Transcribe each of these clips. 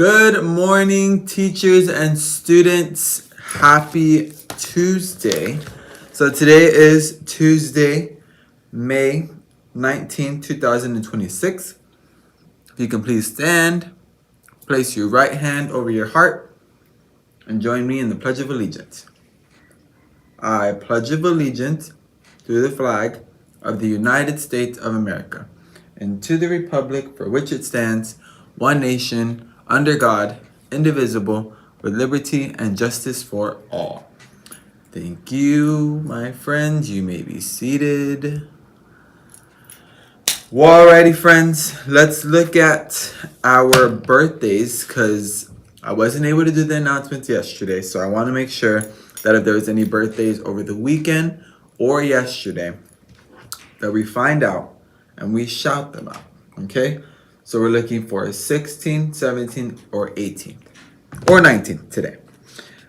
Good morning, teachers and students. Happy Tuesday. So today is Tuesday, May 19th, 2026. If you can please stand, place your right hand over your heart, and join me in the Pledge of Allegiance. I pledge of allegiance to the flag of the United States of America and to the republic for which it stands, one nation, under God, indivisible, with liberty and justice for all. Thank you, my friends. You may be seated. Alrighty, friends. Let's look at our birthdays because I wasn't able to do the announcements yesterday, so I want to make sure that if there was any birthdays over the weekend or yesterday, that we find out and we shout them out, okay? So we're looking for 16, 17, or 18, or 19 today.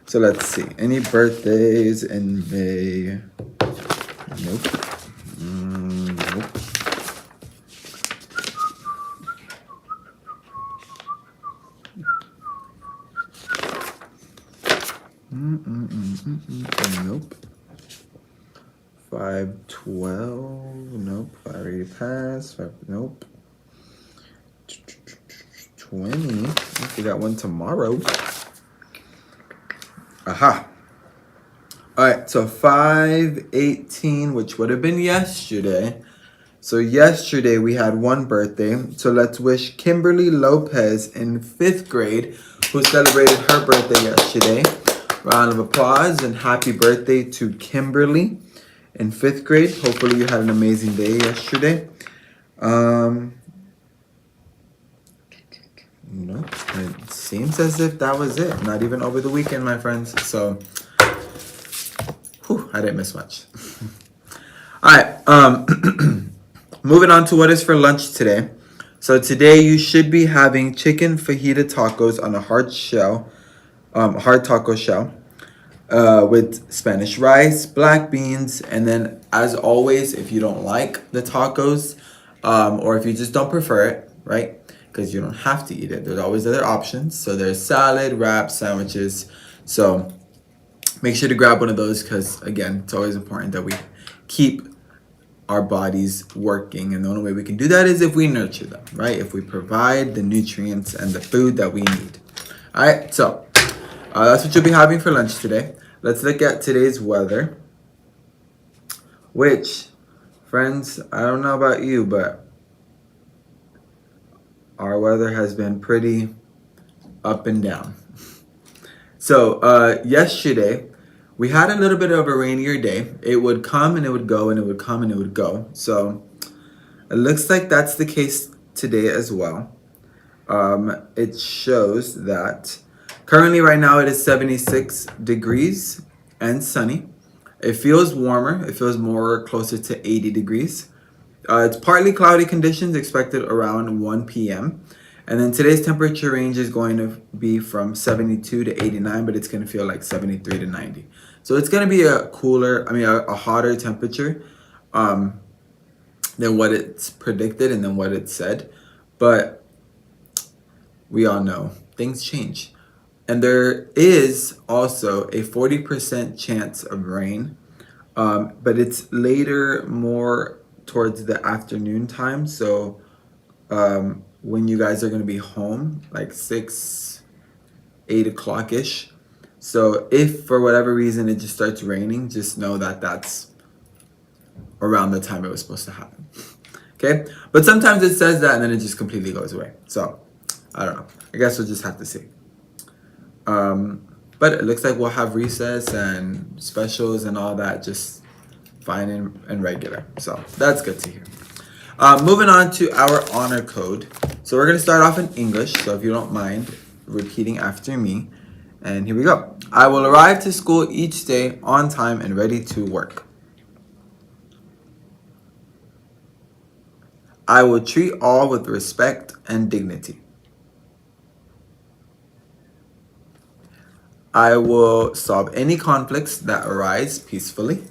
So let's see, any birthdays in May? Nope. Nope. Nope. 512. Nope. I already passed. Nope. 20. We got one tomorrow. Aha. All right. So 518, which would have been yesterday. So yesterday we had one birthday. So let's wish Kimberly Lopez in 5th grade, who celebrated her birthday yesterday. Round of applause and happy birthday to Kimberly in 5th grade. Hopefully you had an amazing day yesterday. No, it seems as if that was it. Not even over the weekend, my friends. So, I didn't miss much. All right. Moving on to what is for lunch today. So today you should be having chicken fajita tacos on a hard taco shell, with Spanish rice, black beans, and then as always, if you don't like the tacos, or if you just don't prefer it, right? Because you don't have to eat it. There's always other options. So there's salad, wraps, sandwiches. So make sure to grab one of those because, again, it's always important that we keep our bodies working. And the only way we can do that is if we nurture them, right? If we provide the nutrients and the food that we need. All right, so that's what you'll be having for lunch today. Let's look at today's weather, which, friends, I don't know about you, but our weather has been pretty up and down. So yesterday, we had a little bit of a rainier day. It would come and it would go and it would come and it would go. So it looks like that's the case today as well. It shows that currently right now it is 76 degrees and sunny. It feels warmer. It feels more closer to 80 degrees. It's partly cloudy conditions expected around 1 p.m. And then today's temperature range is going to be from 72 to 89, but it's going to feel like 73 to 90. So it's going to be a hotter temperature than what it's predicted and than what it said. But we all know things change. And there is also a 40% chance of rain, but it's later, more towards the afternoon time. So when you guys are going to be home, like 6, 8 o'clock-ish. So if for whatever reason it just starts raining, just know that that's around the time it was supposed to happen. Okay? But sometimes it says that and then it just completely goes away. So I don't know. I guess we'll just have to see. But it looks like we'll have recess and specials and all that just fine and regular. So that's good to hear. Moving on to our honor code. So we're going to start off in English. So if you don't mind repeating after me. And here we go. I will arrive to school each day on time and ready to work. I will treat all with respect and dignity. I will solve any conflicts that arise peacefully.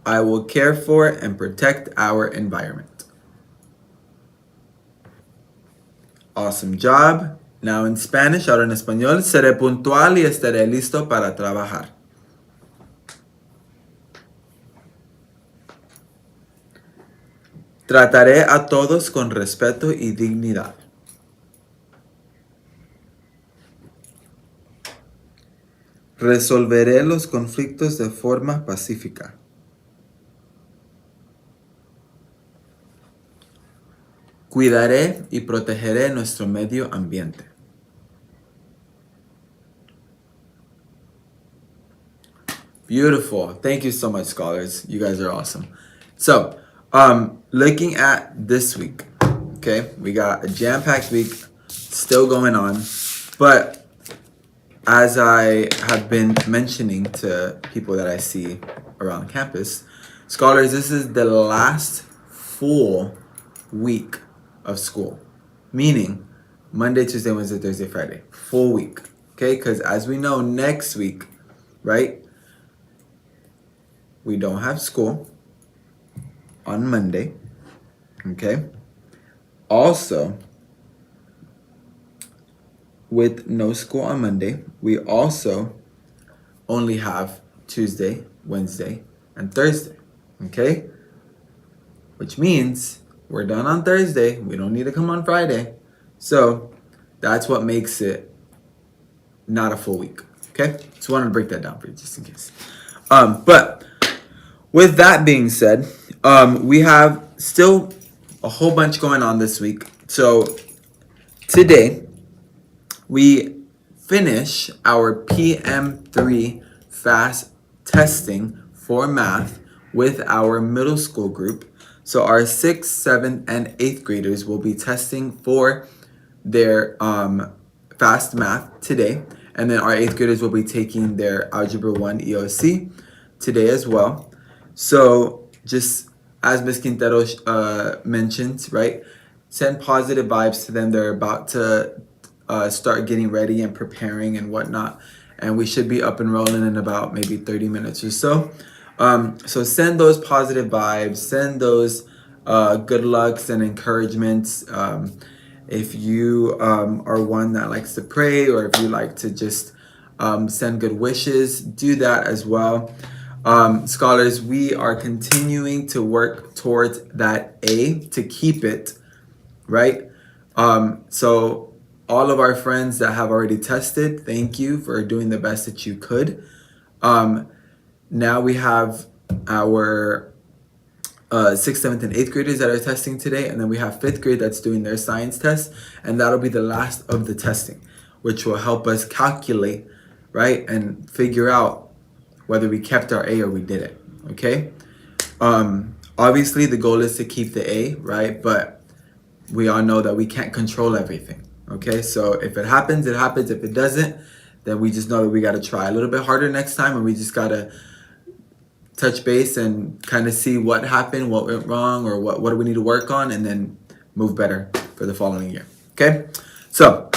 I will care for and protect our environment. Awesome job. Now in Spanish, ahora en español, seré puntual y estaré listo para trabajar. Trataré a todos con respeto y dignidad. Resolveré los conflictos de forma pacífica. Cuidaré y protegeré nuestro medio ambiente. Beautiful. Thank you so much, scholars. You guys are awesome. So, looking at this week, okay, we got a jam-packed week still going on, but as I have been mentioning to people that I see around campus, scholars, this is the last full week of school, meaning Monday, Tuesday, Wednesday, Thursday, Friday, full week, okay? Because as we know, next week, right, we don't have school on Monday, okay? Also, with no school on Monday, we also only have Tuesday, Wednesday, and Thursday, okay? Which means we're done on Thursday. We don't need to come on Friday. So that's what makes it not a full week, okay? Just wanted to break that down for you just in case. But with that being said, we have still a whole bunch going on this week. So today, we finish our PM3 fast testing for math with our middle school group. So our 6th, 7th, and 8th graders will be testing for their fast math today. And then our 8th graders will be taking their Algebra 1 EOC today as well. So just as Ms. Quintero mentioned, right, send positive vibes to them. They're about to start getting ready and preparing and whatnot, and we should be up and rolling in about maybe 30 minutes or so. So send those positive vibes, send those good lucks and encouragements. If you are one that likes to pray, or if you like to just send good wishes, do that as well. Scholars, we are continuing to work towards that A to keep it, right? So all of our friends that have already tested, thank you for doing the best that you could. Now we have our 6th, 7th, and 8th graders that are testing today, and then we have 5th grade that's doing their science test, and that'll be the last of the testing, which will help us calculate, right, and figure out whether we kept our A or we didn't, okay? Obviously, the goal is to keep the A, right, but we all know that we can't control everything, okay? So if it happens, it happens. If it doesn't, then we just know that we got to try a little bit harder next time, and we just got to touch base and kind of see what happened, what went wrong, or what do we need to work on, and then move better for the following year, okay? So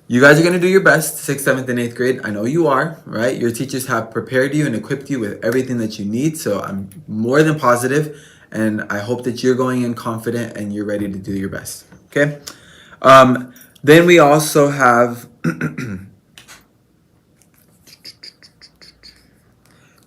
you guys are going to do your best, 6th, 7th, and 8th grade. I know you are, right? Your teachers have prepared you and equipped you with everything that you need, so I'm more than positive, and I hope that you're going in confident and you're ready to do your best, okay? Then we also have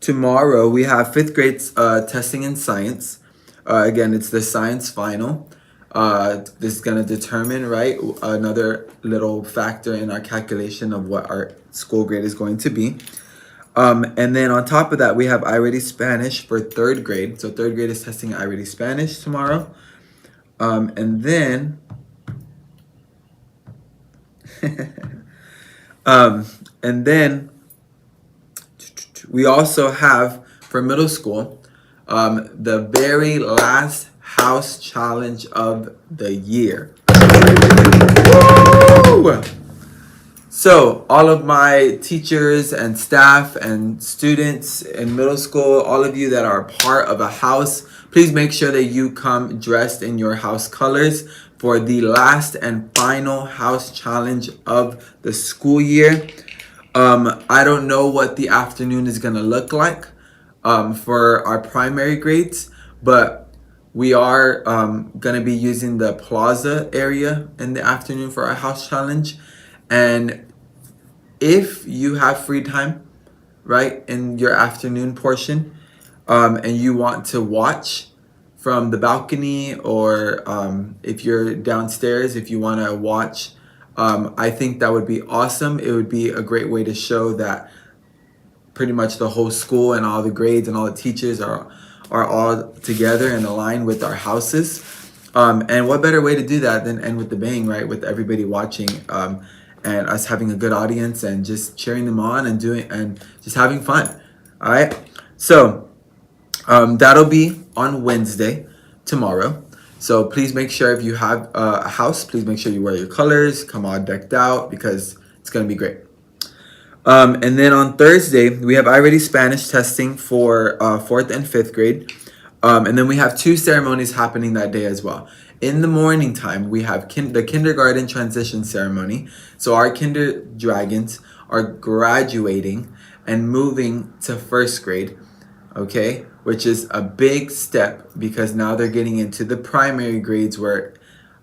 tomorrow we have 5th grade testing in science. Again, it's the science final. This is going to determine, right, another little factor in our calculation of what our school grade is going to be. And then on top of that, we have iReady Spanish for 3rd grade. So 3rd grade is testing iReady Spanish tomorrow. And then we also have for middle school the very last house challenge of the year. Woo! So all of my teachers and staff and students in middle school, all of you that are part of a house, please make sure that you come dressed in your house colors for the last and final house challenge of the school year. I don't know what the afternoon is going to look like for our primary grades, but We are going to be using the plaza area in the afternoon for our house challenge. And if you have free time, right, in your afternoon portion, and you want to watch from the balcony, or if you're downstairs, if you want to watch, I think that would be awesome. It would be a great way to show that pretty much the whole school and all the grades and all the teachers are all together and aligned with our houses. And what better way to do that than end with the bang, right? With everybody watching, and us having a good audience and just cheering them on and doing and just having fun. All right. So that'll be on Wednesday, tomorrow. So please make sure, if you have a house, please make sure you wear your colors, come all decked out, because it's gonna be great. And then on Thursday, we have already Spanish testing for 4th and 5th grade. And then we have 2 ceremonies happening that day as well. In the morning time, we have the kindergarten transition ceremony. So our kinder dragons are graduating and moving to 1st grade, okay? Which is a big step, because now they're getting into the primary grades where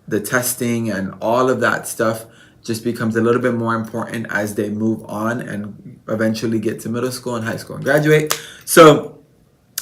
the testing and all of that stuff just becomes a little bit more important as they move on and eventually get to middle school and high school and graduate. So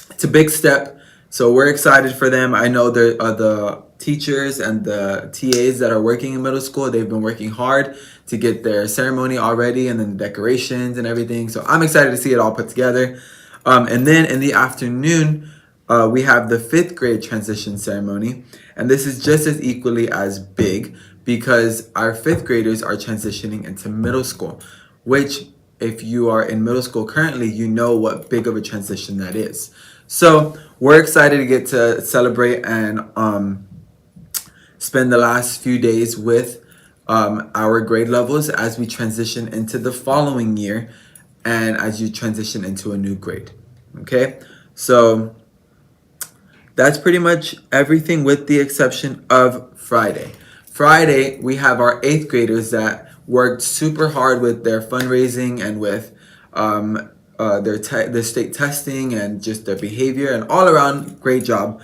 it's a big step. So we're excited for them. I know the teachers and the TAs that are working in middle school, they've been working hard to get their ceremony already, and then the decorations and everything. So I'm excited to see it all put together. And then in the afternoon, we have the 5th grade transition ceremony. And this is just as equally as big, because our 5th graders are transitioning into middle school, which, if you are in middle school currently, you know what big of a transition that is. So we're excited to get to celebrate and spend the last few days with our grade levels as we transition into the following year, and as you transition into a new grade. Okay, so that's pretty much everything, with the exception of Friday. Friday, we have our 8th graders that worked super hard with their fundraising and with their state testing and just their behavior, and all around great job.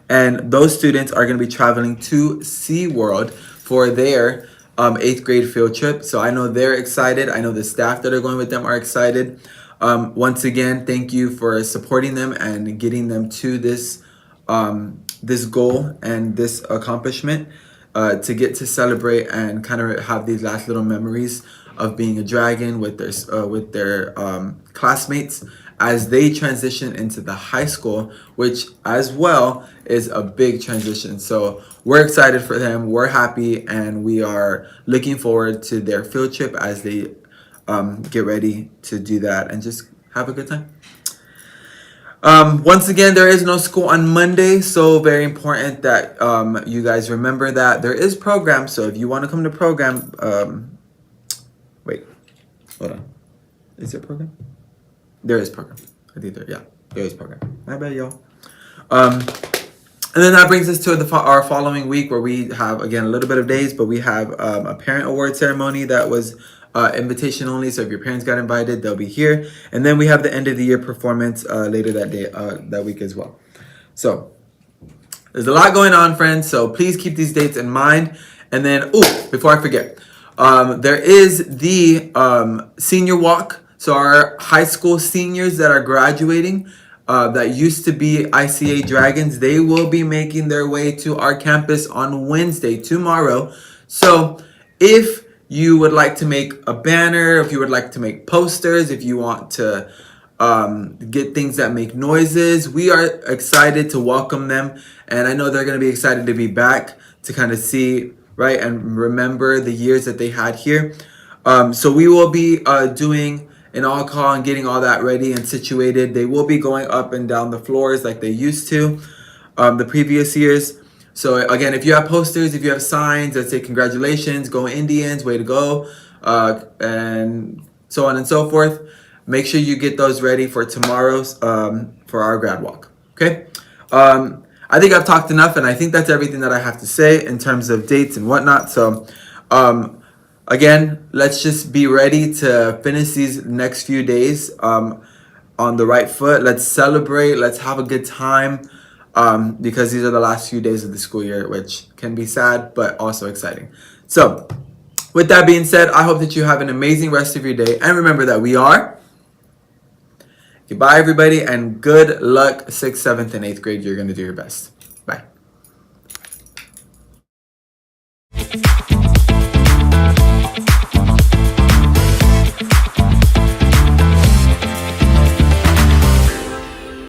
And those students are going to be traveling to SeaWorld for their 8th grade field trip. So I know they're excited. I know the staff that are going with them are excited. Once again, thank you for supporting them and getting them to this this goal and this accomplishment, to get to celebrate and kind of have these last little memories of being a dragon with their classmates as they transition into the high school, which as well is a big transition. So we're excited for them. We're happy, and we are looking forward to their field trip as they get ready to do that and just have a good time. Once again, there is no school on Monday, so very important that you guys remember that there is program. So if you want to come to program, wait, hold on, is there program? There is program. I think there is program. My bad, y'all. And then that brings us to our following week, where we have, again, a little bit of days, but we have a parent award ceremony that was invitation only. So if your parents got invited, they'll be here. And then we have the end of the year performance later that day, that week as well. So there's a lot going on, friends. So please keep these dates in mind. And then, before I forget, there is the senior walk. So our high school seniors that are graduating, that used to be ICA Dragons, they will be making their way to our campus on Wednesday, tomorrow. So if you would like to make a banner, if you would like to make posters, if you want to get things that make noises, we are excited to welcome them. And I know they're going to be excited to be back to kind of see, right, and remember the years that they had here. So we will be doing an all call and getting all that ready and situated. They will be going up and down the floors like they used to the previous years. So again, if you have posters, if you have signs that say congratulations, go Indians, way to go, and so on and so forth, make sure you get those ready for tomorrow's for our grad walk. Okay. I think I've talked enough, and I think that's everything that I have to say in terms of dates and whatnot. So again, let's just be ready to finish these next few days on the right foot. Let's celebrate. Let's have a good time. because these are the last few days of the school year, which can be sad but also exciting. So with that being said, I hope that you have an amazing rest of your day, and remember that we are. Goodbye, everybody, and good luck 6th, 7th, and 8th grade. You're going to do your best.